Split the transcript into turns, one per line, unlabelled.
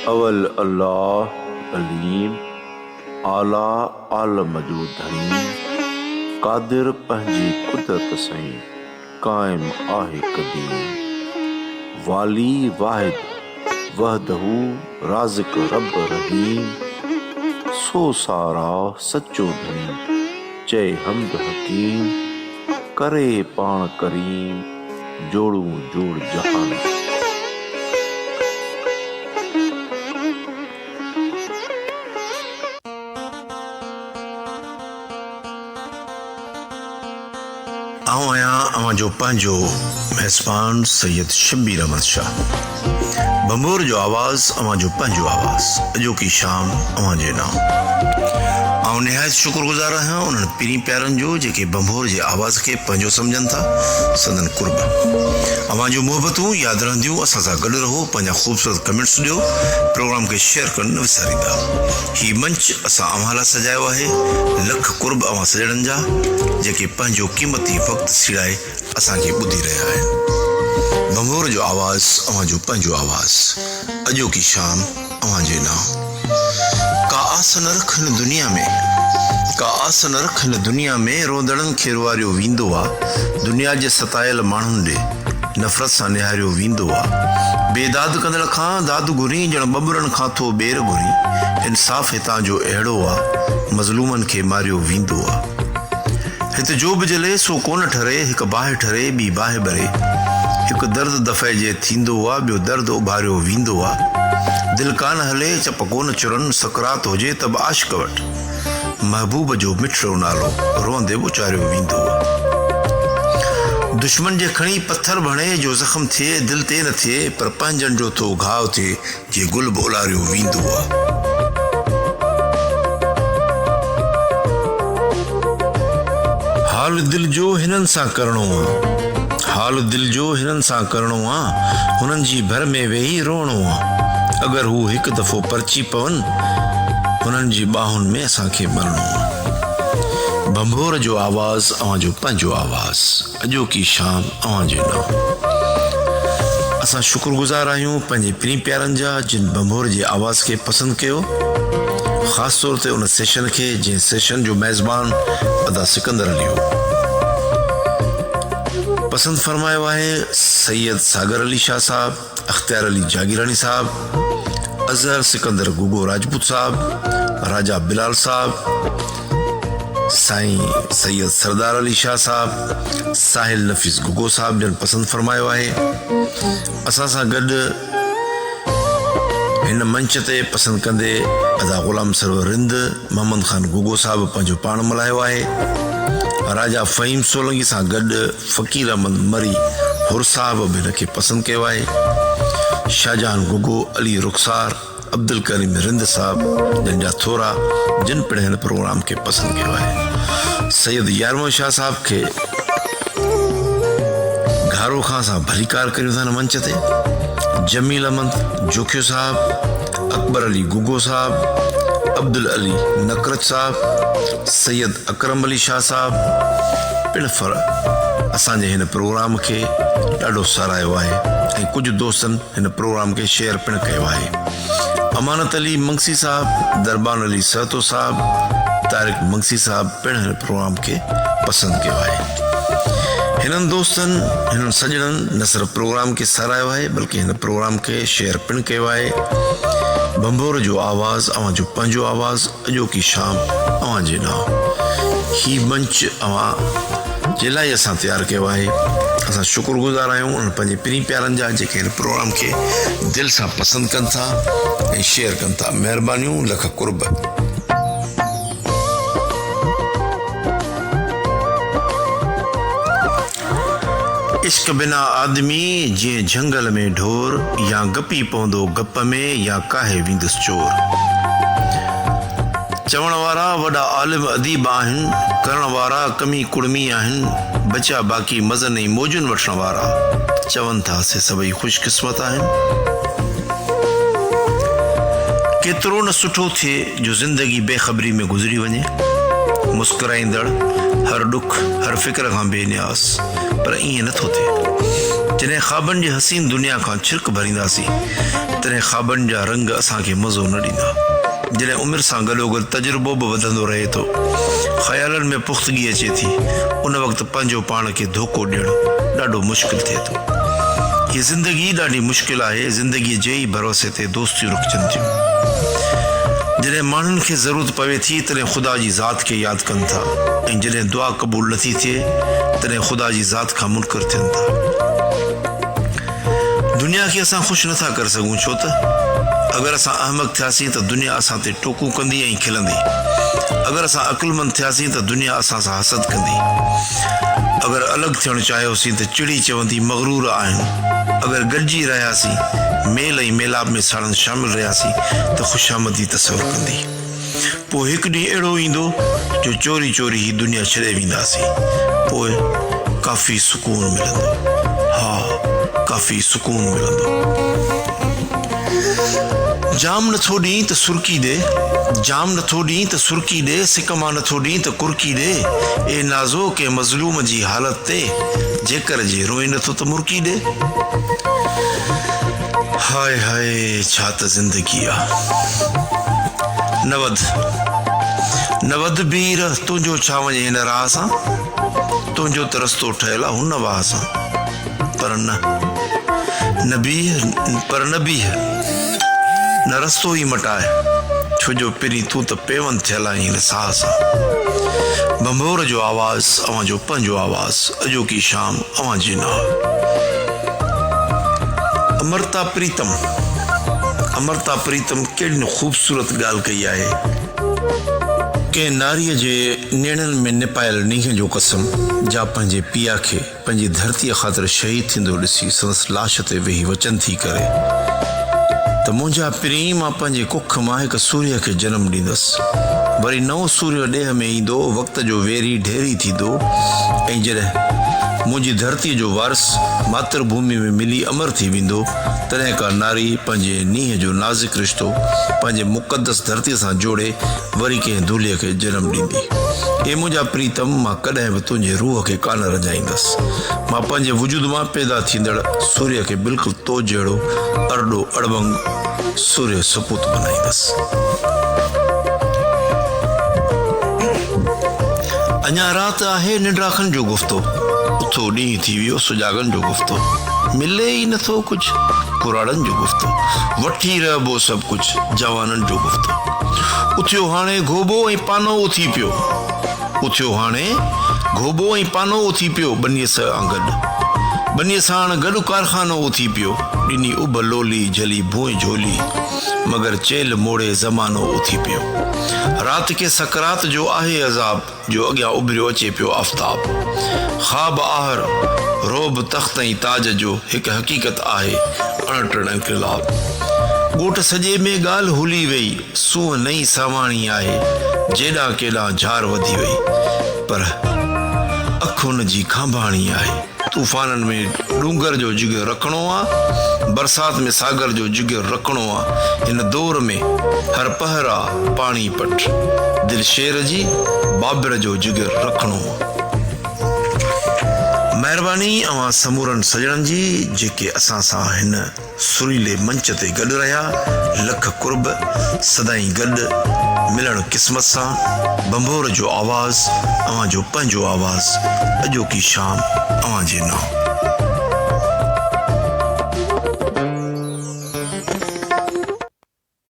अवल अल्लाह अलीम आला आलम जो धनी कादिर पंहिंजी कुदरत सां कायम आहे कदीम वाली वाहिद वहदहू राज़िक रब रहीम सो सारा सच्चो धनी चए हमद हकीम करे पाण करीम जोड़ू जोड़ जहान। आऊं आहियां अवां जो पंहिंजो मेज़बान सैयद शब्बीर अहमद शाह। बंबोर जो आवाज़ अवां जो पंहिंजो आवाज़ अॼोकी शाम अवां जे नाम। आऊं निहायत शुक्रगुज़ार आहियां उन्हनि पीरी प्यारनि जो जेके बंबोर जे आवाज़ खे पंहिंजो सम्झनि था। संदन कुर्ब अवां जो मोहबतूं यादि रहंदियूं। असां सां गॾु रहो, पंहिंजा ख़ूबसूरत कमेंट्स ॾियो, प्रोग्राम खे शेयर करणु न विसारींदा। हीउ मंच असां अवां लाइ सजायो आहे। लख कुर्ब अवां सॼणनि जा जेके पंहिंजो क़ीमती वक़्तु सीड़ाए असांखे ॿुधी रहिया आहिनि। बंबोर जो आवाज़ अवां जो पंहिंजो आवाज़ अॼोकी शाम अवां जे नाम। का आस न रख हिन दुनिया में, का आस न रख हिन दुनिया में, रोदड़नि खे रुआरियो वेंदो आहे। दुनिया जे सतायल माण्हुनि ॾे नफ़रत सां निहारियो वेंदो आहे। बेदाद कंदड़ खां दाद घुरी ॼण बबरनि खां थो ॿेर घुरी। इंसाफ़ हितां जो अहिड़ो आहे मज़लूमनि खे मारियो वेंदो आहे। हिते जो बि जले सो कोन ठरे, हिकु बाहि ठरे ॿी बाहि ॿरे। हिकु दर्द दफ़े जे थींदो आहे ॿियो दर्द उभारियो वेंदो आहे। दिलि कान हले चप कोन चुरनि, सकरात हुजे त बि आशिक़ वटि महबूब जो मिठड़ो नालो रोंदे उचारियो वेंदो आहे। दुश्मन जे खणी पत्थर भणे जो ज़ख़्म थिए दिलि ते न थिए, पर पंहिंजनि जो थो घाव थिए जे गुल बि उलारियो वेंदो आहे। हाल दिल जो हिननि सां करणो आहे, हाल दिल जो हिननि सां करणो आहे, हुननि जी भर में वेही रोअणो आहे। अगरि हू हिकु दफ़ो परची पवनि हुननि जी ॿाहुनि में असांखे मरणो आहे। बंबोर जो आवाज़ अवां जो पंहिंजो आवाज़ अॼोकी शाम अवां जे नाम। असां शुक्रगुज़ार आहियूं पंहिंजे पीरी प्यारनि जा जिन बंबोर जे आवाज़ खे पसंदि कयो, ख़ासि तौर ते उन सेशन खे जंहिं सेशन जो मेज़बान अदा सिकंदर अली हो। पसंदि फरमायो आहे सैयद सागर अली शाह साहब, अख्तियार अली जागीरानी साहब, अज़हर सिकंदर गुगो राजपूत साहब, राजा बिलाल साहब, साईं सैयद सरदार अली शाह साहब, साहिल नफ़ीस गुगो साहब जन पसंदि फरमायो आहे। असां सां गॾु हिन मंच ते पसंदि कंदे अदा ग़ुलाम सरवर रिंद मोहम्मद ख़ान गुगो साहब पंहिंजो पाण मल्हायो आहे। राजा फ़हीम सोलंगी सां गॾु फ़कीर अहमद मरी हुर साहब बि हिन खे पसंदि कयो आहे। शाहजहान गुगो, अली रुखसार, अब्दुल करीम रिंद साहब जिन जा थोरा जिन पिण हिन प्रोग्राम खे पसंदि कयो आहे। सैयद यारमो शाह साहब खे घारो खां असां भलीकार करियूं था हिन मंच ते। जमील अहमद जोखियो साहब, अकबर अली गुगो साहब, अब्दुल अली नकरत साहब, सैयद अकरम अली शाह साहब पिण असांजे हिन प्रोग्राम खे ॾाढो सारायो आहे ऐं कुझु दोस्तनि हिन प्रोग्राम खे शेयर पिण कयो आहे। अमानत अली मंगसी साहब, दरबान अली सहतो साहब, तारिक मंगसी साहब पिण हिन प्रोग्राम खे पसंदि कयो आहे। हिननि दोस्तनि हिननि सॼणनि न सिर्फ़ु प्रोग्राम खे सारायो आहे बल्कि हिन प्रोग्राम खे शेयर पिण कयो आहे। बंबोर जो आवाज़ अवां जो पंहिंजो आवाज़ अॼोकी शाम अवां जे नाम। ही मंच अवां जे लाइ असां तयारु कयो आहे। असां शुक्रगुज़ार आहियूं उन्हनि पंहिंजे पीरी प्यारनि जा जेके हिन प्रोग्राम खे दिलि सां पसंदि कनि था ऐं शेयर कनि था। महिरबानियूं, लख कुर्ब। इश्क बिना आदमी जीअं झंगल में ढोर, या गपी पवंदो गप में या काहे वेंदुसि चोर। चवण वारा वॾा आलिम अदीब आहिनि, करण वारा कमी कुड़मी आहिनि, बचा बाक़ी मज़न ऐं मौजुनि वठण वारा चवनि था से सभई ख़ुशकिस्मत आहिनि। केतिरो न सुठो थिए जो ज़िंदगी बेख़बरी में गुज़री वञे, मुस्कुराईंदड़ हर ॾुख हर फ़िक्र खां बेनियास, पर ईअं नथो थिए। जॾहिं ख़्वाबनि जी हसीन दुनिया खां छिरक भरींदासीं तॾहिं ख़्वाबनि जा रंग असांखे मज़ो न ॾींदा। जॾहिं उमिरि सां गॾोगॾु तजुर्बो बि वधंदो रहे थो, ख़्यालनि में पुख़्तगी अचे थी, उन वक़्तु पंहिंजो पाण खे धोखो ॾियणु ॾाढो मुश्किल थिए थो। हीअ ज़िंदगी ॾाढी मुश्किल आहे। ज़िंदगीअ जे ई भरोसे ते दोस्तियूं रुकजनि थियूं। जॾहिं माण्हुनि खे ज़रूरत पवे थी तॾहिं ख़ुदा जी ज़ात खे यादि कनि था, ऐं जॾहिं दुआ क़बूल नथी थिए तॾहिं ख़ुदा जी ज़ात खां मुनकर थियनि था। दुनिया खे असां ख़ुशि नथा करे सघूं, छो त अगरि असां अहमक थियासीं त दुनिया असां ते टोकूं कंदी ऐं खिलंदी। अगरि असां अक़ुलमंद थियासीं त दुनिया असां सां हसद कंदी। अगरि अलॻि थियणु चाहियोसीं त चिड़ी चवंदी मग़रूर आहिनि। अगरि गॾिजी रहियासीं, मेल ऐं मेलाप में साणनि शामिल रहियासीं त ख़ुशामदी तसवुरु कंदी। पोइ हिकु ॾींहुं अहिड़ो ईंदो जो चोरी चोरी ही दुनिया छॾे वेंदासीं। पोइ काफ़ी सुकून मिलंदो। हा, काफ़ी सुकून मिलंदो। जाम नथो ॾीं त सुर्की ॾे, जाम नथो ॾीं त सुर्की ॾे, सिक मां नथो ॾीं त कुर्की ॾे। ए नाज़ो के मज़लूम जी हालत ते जेकर जे रोए नथो त मुर्की ॾे। हाय हाय, छा त ज़िंदगी आहे। नवद बीर तुंहिंजो छा वञे हिन राह सां, तुंहिंजो त रस्तो ठहियल आहे हुन वाह सां। पर न बीह न रस्तो ई मटाए, छो जो पहिरीं तूं त पेवन थियल आहीं हिन साह सां। बंभोर जो आवाज़ अवांजो पंहिंजो आवाज़, अॼोकी शाम अवांजे नाम। अमृता प्रीतम केॾी न ख़ूबसूरत ॻाल्हि कई आहे। कंहिं नारीअ जे नेणनि में निपायल नींहं जो कसम जा पंहिंजे पीउ खे पंहिंजी धरतीअ ख़ातिर शहीद थींदो ॾिसी संदसि लाश ते वेही वचन थी करे त मुंहिंजा पीउ मां पंहिंजे कुख मां हिकु सूर्य खे जनमु ॾींदसि। वरी नओं सूर्य ॾेह में ईंदो, वक़्त जो वेरी ढेरी थींदो, ऐं जॾहिं मुंहिंजी धरतीअ जो वारिस मातृभूमि में मिली अमर थी वेंदो, तॾहिं का नारी पंहिंजे नींहं जो नाज़ुक रिश्तो पंहिंजे मुक़दस धरतीअ सां जोड़े वरी कंहिं दूल्हे खे जनमु ॾींदी। ए मुंहिंजा प्रीतम, मां कॾहिं बि तुंहिंजे रूह खे कान रजाईंदसि। मां पंहिंजे वजूद मां पैदा थींदड़ सूर्य खे बिल्कुलु तो जहिड़ो अरड़ो अड़बंग सूर्य सपूत बनाईंदसि। अञा राति आहे निंड्राखनि जो गुफ़्तो, उथो ॾींहुं थी वियो सुजागनि जो गुफ़्तो। मिले ई नथो कुझु कुराड़नि जो गुफ़्तो, वठी रहिबो सभु कुझु जवाननि जो गुफ़्तो। उथियो हाणे घोबो ऐं पानो उथी पियो, उथियो हाणे घोबो ऐं पानो उथी पियो। बनीअ सां गॾु कारखानो उथी पियो। ॾिनी उब लोली झली भूए झोली, मगर चेल मोड़े ज़मानो उथी पियो। राति के सकरात जो आहे अज़ाब, जो अॻियां उभरियो अचे पियो आफ़्ताब। ख़्वाब आहर रोब तख़्त ऐं ताज जो हिकु हक़ीक़त आहे अणटण इनक़लाब। ॻोठ सॼे में ॻाल्हि हुली वई, सूंहं नई सावाणी आहे, जेॾां केॾां झार वधी वई, पर अखुनि जी खांभाणी आहे। तूफ़ाननि में डूंगर जो जिगर रखणो आहे, बरसात में सागर जो जिगर रखणो आहे। हिन दौर में हर पहरा पाणी पट, दिल शेर जी बाबर जो जिगर रखणो आहे। महिरबानी अवां समूरनि सॼणनि जी जेके असां सां हिन सुरीले मंच ते गॾु रहिया। लख कुर्ब, सदाईं गॾु मिलण क़िस्मत सां। बंभोर जो आवाज़ अवांजो पंहिंजो आवाज़, अॼोकी शाम अवांजे नाम।